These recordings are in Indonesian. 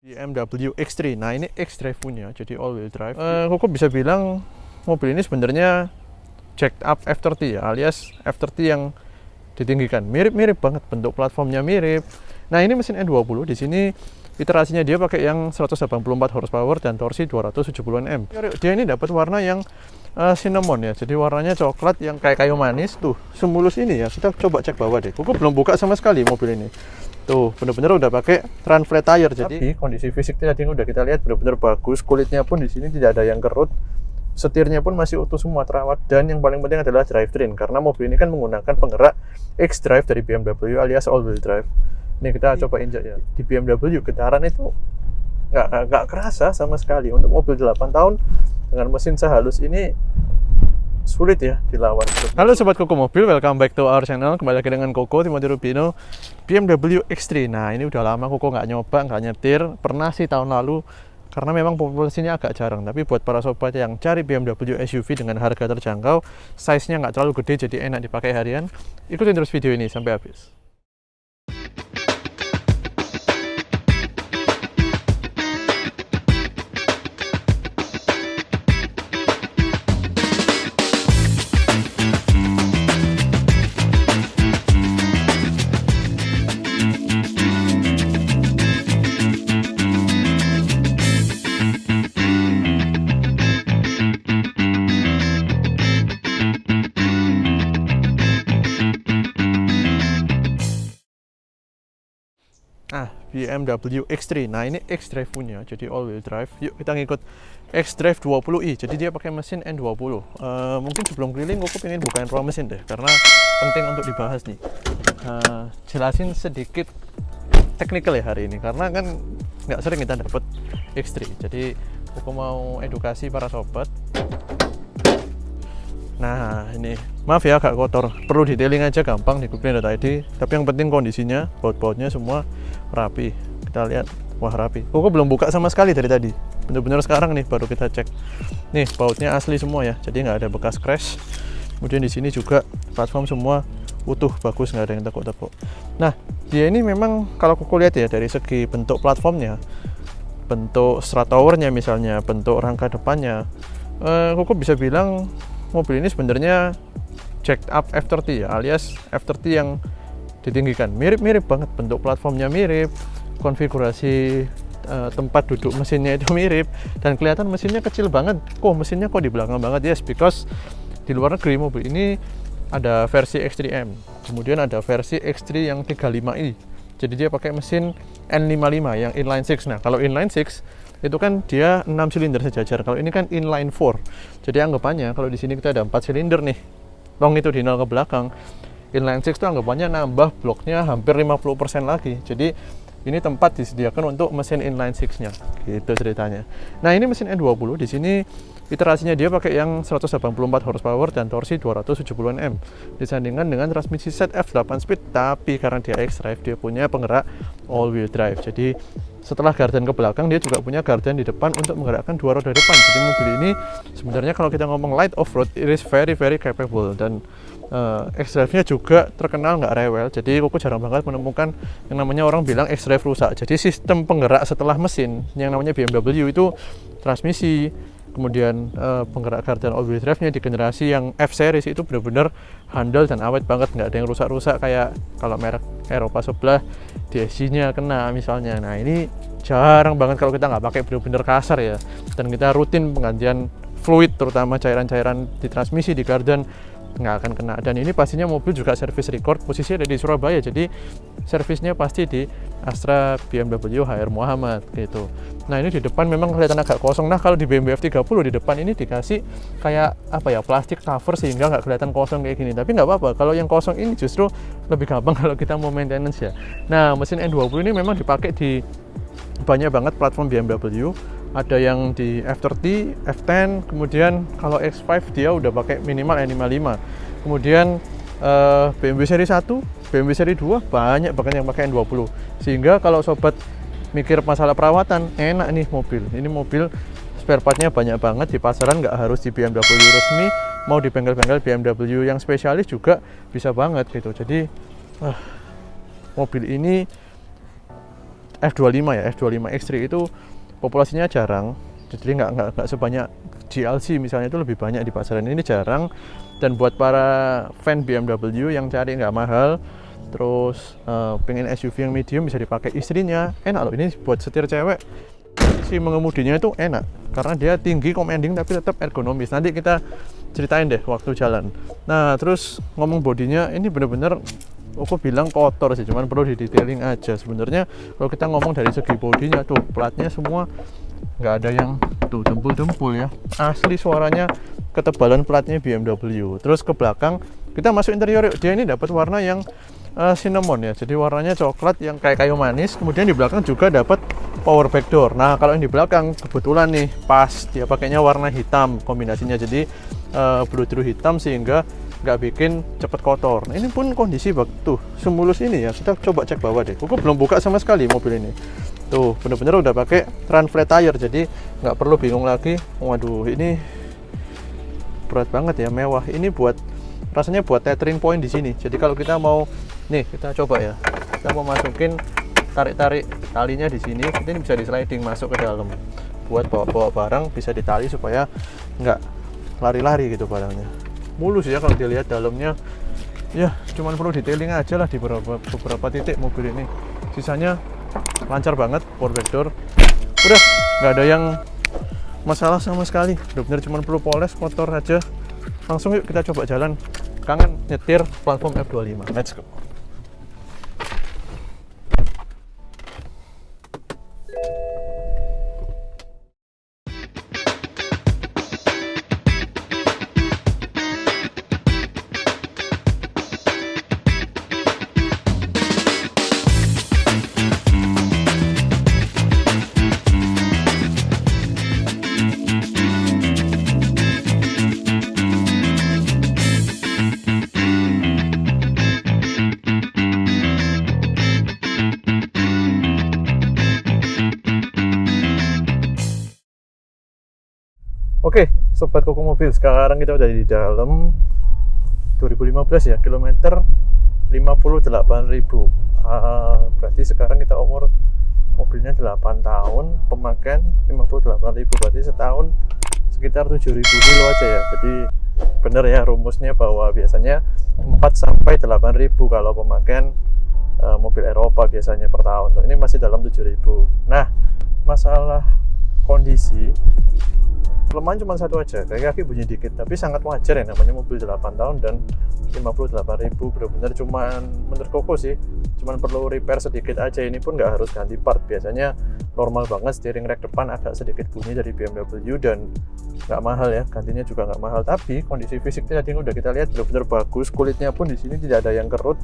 BMW X3. Nah, ini X-Drive punya, jadi all wheel drive. Koko bisa bilang mobil ini sebenarnya jacked up F30 ya, alias F30 yang ditinggikan. Mirip-mirip banget, bentuk platformnya mirip. Nah, ini mesin N20. Di sini iterasinya dia pakai yang 184 horsepower dan torsi 270 Nm. Dia ini dapat warna yang cinnamon ya, jadi warnanya coklat yang kayak kayu manis tuh, semulus ini ya. Kita coba cek bawah deh. Koko belum buka sama sekali mobil ini. Tuh, bener-bener udah pakai run flat tire. Jadi kondisi fisik tadi udah kita lihat bener-bener bagus. Kulitnya pun di sini tidak ada yang kerut. Setirnya pun masih utuh semua, terawat. Dan yang paling penting adalah drivetrain, karena mobil ini kan menggunakan penggerak X-Drive dari BMW alias all wheel drive. Ini kita coba injak ya. Di BMW getaran itu nggak kerasa sama sekali. Untuk mobil 8 tahun dengan mesin sehalus ini sulit ya dilawan. Halo sobat Koko Mobil, welcome back to our channel. Kembali lagi dengan Koko Timothy Rubino, BMW X3. Nah, ini udah lama Koko nggak nyoba, nggak nyetir. Pernah sih tahun lalu, karena memang populasinya agak jarang. Tapi buat para sobat yang cari BMW SUV dengan harga terjangkau, size-nya nggak terlalu gede, jadi enak dipakai harian, ikutin terus video ini sampai habis. BMW X3. Nah, ini X-Drive punya, jadi all wheel drive. Yuk kita ngikut X-Drive 20i. Jadi dia pakai mesin N20. Mungkin sebelum keliling aku pengen bukain raw mesin deh, karena penting untuk dibahas nih. Jelasin sedikit technical ya hari ini, karena kan nggak sering kita dapet X3. Jadi aku mau edukasi para sobat. Nah, ini maaf ya agak kotor, perlu detailing aja, gampang dikuplin tadi. Tapi yang penting kondisinya, baut-bautnya semua rapi. Kita lihat, wah rapi. Koko belum buka sama sekali dari tadi, bener-bener sekarang nih baru kita cek. Nih bautnya asli semua ya, jadi nggak ada bekas crash. Kemudian di sini juga platform semua utuh, bagus, nggak ada yang tekuk-tekuk. Nah, dia ini memang kalau Koko lihat ya dari segi bentuk platformnya, bentuk strut towernya misalnya, bentuk rangka depannya, Koko bisa bilang mobil ini sebenarnya jacked up F30 ya, alias F30 yang ditinggikan. Mirip-mirip banget, bentuk platformnya mirip, konfigurasi tempat duduk mesinnya itu mirip, dan kelihatan mesinnya kecil banget. Mesinnya kok di belakang banget? Yes, because di luar negeri mobil ini ada versi X3M, kemudian ada versi X3 yang 35i. Jadi dia pakai mesin N55 yang inline 6. Nah, kalau inline 6 itu kan dia 6 silinder sejajar. Kalau ini kan inline 4. Jadi anggapannya kalau di sini kita ada 4 silinder nih, long itu di 0 ke belakang. Inline 6 itu anggapannya nambah bloknya hampir 50% lagi. Jadi ini tempat disediakan untuk mesin inline 6-nya. Gitu ceritanya. Nah, ini mesin N20. Di sini iterasinya dia pakai yang 184 horsepower dan torsi 270 Nm. Disandingkan dengan transmisi ZF 8 speed, tapi karena dia X-Drive, dia punya penggerak all wheel drive. Jadi setelah gardan ke belakang, dia juga punya gardan di depan untuk menggerakkan dua roda depan. Jadi mobil ini sebenarnya kalau kita ngomong light off-road, it is very capable. Dan X-Drive-nya juga terkenal nggak rewel. Jadi Koko jarang banget menemukan yang namanya orang bilang X-Drive rusak. Jadi sistem penggerak setelah mesin yang namanya BMW itu transmisi, kemudian penggerak gardan all wheel drive-nya di generasi yang F series itu benar-benar handal dan awet banget, nggak ada yang rusak-rusak kayak kalau merek Eropa sebelah DSG-nya kena misalnya. Nah, ini jarang banget kalau kita nggak pakai benar-benar kasar ya, dan kita rutin penggantian fluid, terutama cairan-cairan di transmisi, di gardan, nggak akan kena. Dan ini pastinya mobil juga service record, posisinya ada di Surabaya, jadi servisnya pasti di Astra BMW HR Muhammad gitu. Nah, ini di depan memang kelihatan agak kosong. Nah, kalau di BMW F30 di depan ini dikasih kayak apa ya, plastik cover sehingga nggak kelihatan kosong kayak gini. Tapi nggak apa-apa, kalau yang kosong ini justru lebih gampang kalau kita mau maintenance ya. Nah, mesin N20 ini memang dipakai di banyak banget platform BMW. Ada yang di F30, F10, kemudian kalau X5 dia udah pakai minimal N55. Kemudian BMW seri 1, BMW seri 2 banyak banget yang pakai N20. Sehingga kalau sobat mikir masalah perawatan, enak nih mobil. Ini mobil spare partnya banyak banget, di pasaran nggak harus di BMW resmi, mau di bengkel-bengkel BMW yang spesialis juga bisa banget gitu. Jadi mobil ini F25 ya, F25 X3 itu populasinya jarang, jadi nggak sebanyak GLC misalnya, itu lebih banyak di pasaran. Ini jarang, dan buat para fan BMW yang cari nggak mahal, terus pengen SUV yang medium bisa dipakai istrinya, enak loh. Ini buat setir cewek, si mengemudinya itu enak karena dia tinggi, commanding, tapi tetap ergonomis. Nanti kita ceritain deh waktu jalan. Nah, terus ngomong bodinya, ini bener-bener aku bilang kotor sih, cuman perlu di detailing aja. Sebenarnya kalau kita ngomong dari segi bodinya tuh, platnya semua nggak ada yang tuh dempul-dempul ya, asli suaranya, ketebalan platnya BMW. Terus ke belakang kita masuk interior, dia ini dapat warna yang cinnamon ya, jadi warnanya coklat yang kayak kayu manis. Kemudian di belakang juga dapat power back door. Nah, kalau yang di belakang kebetulan nih pas dia pakainya warna hitam kombinasinya, jadi biru hitam sehingga nggak bikin cepet kotor. Nah, ini pun kondisi tuh semulus ini ya. Kita coba cek bawah deh. Aku belum buka sama sekali mobil ini. Tuh bener-bener udah pakai run flat tire, jadi nggak perlu bingung lagi. Waduh, ini berat banget ya, mewah. Ini buat rasanya buat tethering point di sini. Jadi kalau kita mau nih, kita coba ya. Kita mau masukin tarik-tarik talinya di sini. Ini bisa di sliding masuk ke dalam. Buat bawa-bawa barang bisa ditali supaya nggak lari-lari gitu barangnya. Mulus ya kalau dilihat dalamnya ya, cuman perlu detailing aja lah di beberapa titik mobil ini. Sisanya lancar banget, power back door udah nggak ada yang masalah sama sekali, benar-benar cuman perlu poles kotor aja. Langsung yuk kita coba jalan, kangen nyetir platform F25. Let's go. Oke, sobat Koko Mobil, sekarang kita udah di dalam 2015 ya, kilometer 58.000. Berarti sekarang kita umur mobilnya 8 tahun, pemakaian 58.000, berarti setahun sekitar 7.000 kilo aja ya. Jadi bener ya rumusnya bahwa biasanya 4 sampai 8.000 kalau pemakaian mobil Eropa biasanya per tahun. Ini masih dalam 7.000. Nah, masalah kondisi kelemahan cuma satu aja, kaki bunyi dikit, tapi sangat wajar ya, namanya mobil 8 tahun dan 58.000, benar-benar cuman menurut Koko sih cuman perlu repair sedikit aja. Ini pun nggak harus ganti part, biasanya normal banget. Steering rack depan agak sedikit bunyi dari BMW dan nggak mahal ya, gantinya juga nggak mahal. Tapi kondisi fisiknya tadi udah kita lihat benar-benar bagus, kulitnya pun di sini tidak ada yang kerut,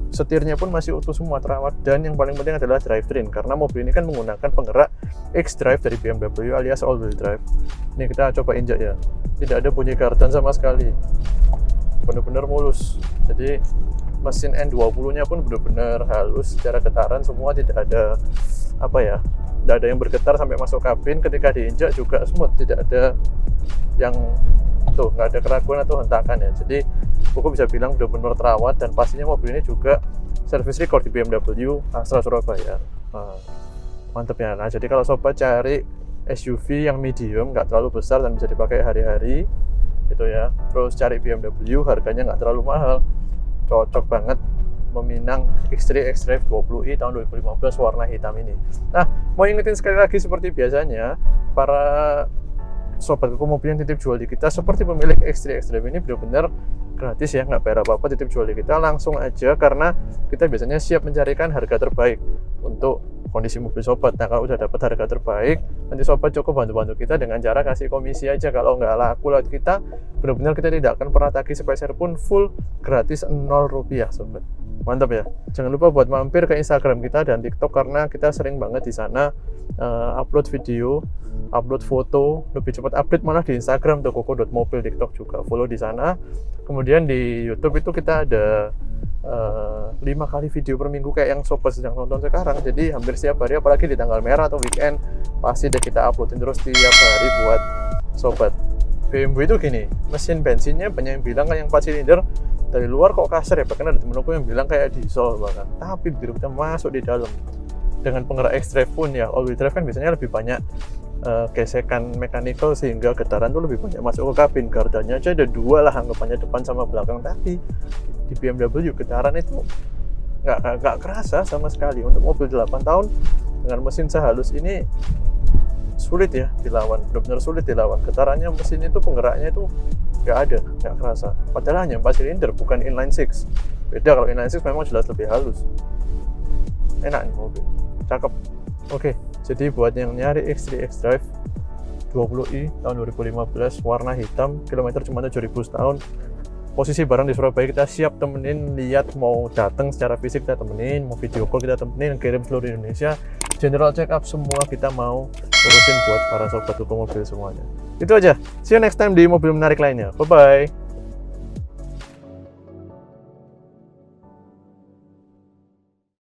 setirnya pun masih utuh semua, terawat. Dan yang paling penting adalah drivetrain, karena mobil ini kan menggunakan penggerak X-Drive dari BMW alias all wheel drive. Ini kita coba injak ya, tidak ada bunyi kardan sama sekali, benar-benar mulus. Jadi mesin N20 nya pun benar-benar halus secara getaran semua, tidak ada apa ya, tidak ada yang bergetar sampai masuk kabin. Ketika diinjak juga smooth, tidak ada yang tuh, nggak ada keraguan atau hentakan ya. Jadi aku bisa bilang benar-benar terawat, dan pastinya mobil ini juga service record di BMW Astra Surabaya. Mantep ya. Nah, jadi kalau sobat cari SUV yang medium, nggak terlalu besar dan bisa dipakai hari-hari gitu ya, terus cari BMW, harganya nggak terlalu mahal, cocok banget meminang X3 X-Drive 20i tahun 2015 warna hitam ini. Nah, mau ingetin sekali lagi seperti biasanya, para sobat Koko Mobil yang titip jual di kita seperti pemilik X3 X-Drive ini benar-benar gratis ya, nggak bayar apa-apa titip jual di kita, langsung aja, karena kita biasanya siap mencarikan harga terbaik untuk kondisi mobil sobat. Nah, kalau udah dapat harga terbaik, nanti sobat cukup bantu-bantu kita dengan cara kasih komisi aja. Kalau nggak laku lewat kita, benar-benar kita tidak akan pernah tagih sepeser pun, full gratis, 0 rupiah sobat. Mantap ya. Jangan lupa buat mampir ke Instagram kita dan TikTok, karena kita sering banget di sana upload video, upload foto, lebih cepat update malah di Instagram tuh, koko.mobil. TikTok juga follow di sana. Kemudian di YouTube itu kita ada 5 kali video per minggu kayak yang sobat sedang nonton sekarang. Jadi hampir setiap hari, apalagi di tanggal merah atau weekend, pasti deh kita uploadin terus tiap hari buat sobat. BMW itu gini, mesin bensinnya banyak yang bilang kayak yang 4 silinder, dari luar kok kasar ya, bahkan ada temen aku yang bilang kayak diesel bahkan, tapi begitu kita masuk di dalam dengan penggerak X-Drive pun ya, all-wheel drive kan biasanya lebih banyak gesekan mechanical sehingga getaran tuh lebih banyak masuk ke kabin. Gardanya aja ada 2 lah anggapannya, depan sama belakang, tapi di BMW getaran itu nggak kerasa sama sekali. Untuk mobil 8 tahun dengan mesin sehalus ini sulit ya dilawan, benar-benar sulit dilawan. Getarannya mesin itu, penggeraknya itu nggak ada, nggak kerasa. Padahal hanya 4 silinder, bukan inline 6. Beda, kalau inline 6 memang jelas lebih halus. Enak nih mobil, cakep. Oke, jadi buat yang nyari X3 X-Drive 20i tahun 2015 warna hitam, kilometer cuma 7.000 setahun, posisi barang di Surabaya, kita siap temenin. Lihat, mau datang secara fisik kita temenin, mau video call kita temenin, kirim seluruh Indonesia, general check up semua kita mau urusin buat para sobat hukum mobil semuanya. Itu aja, see you next time di mobil menarik lainnya. Bye bye.